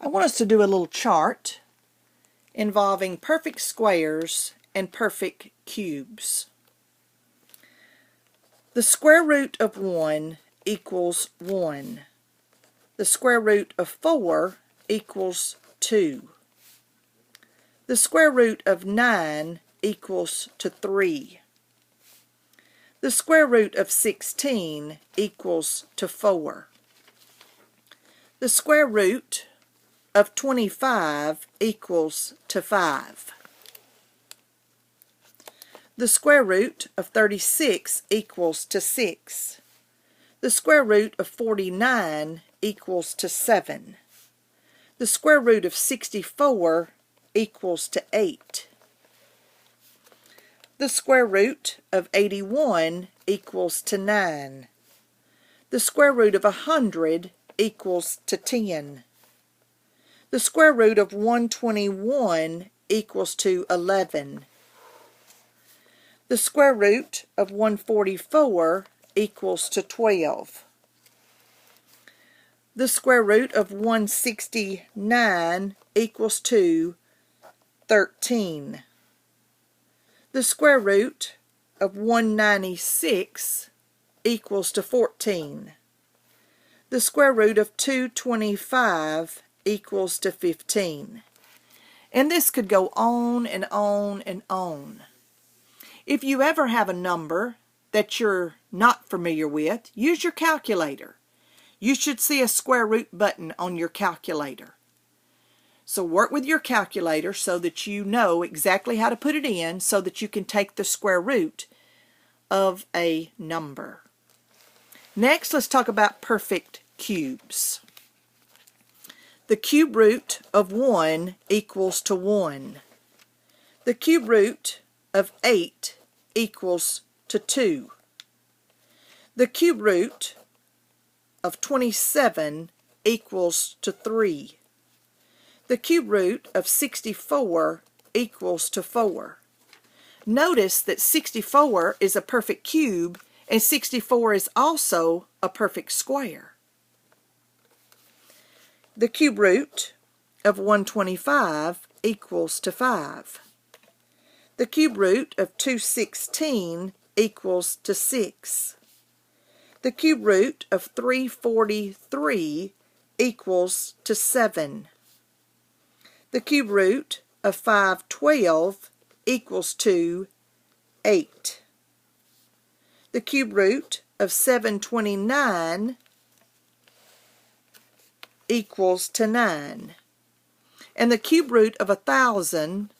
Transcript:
I want us to do a little chart involving perfect squares and perfect cubes. The square root of 1 equals 1. The square root of 4 equals 2. The square root of 9 equals to 3. The square root of 16 equals to 4. The square root of 25 equals to 5. The square root of 36 equals to 6. The square root of 49 equals to 7. The square root of 64 equals to 8. The square root of 81 equals to 9. The square root of 100 equals to 10. The square root of 121 equals to 11. The square root of 144 equals to 12. The square root of 169 equals to 13. The square root of 196 equals to 14. The square root of 225 equals to 15. And this could go on and on and on. If you ever have a number that you're not familiar with, use your calculator. You should see a square root button on your calculator. So work with your calculator so that you know exactly how to put it in so that you can take the square root of a number. Next, let's talk about perfect cubes. The cube root of 1 equals to 1. The cube root of 8 equals to 2. The cube root of 27 equals to 3. The cube root of 64 equals to 4. Notice that 64 is a perfect cube and 64 is also a perfect square. The cube root of 125 equals to 5. The cube root of 216 equals to 6. The cube root of 343 equals to 7. The cube root of 512 equals to 8. The cube root of 729 equals to 9. And the cube root of 1,000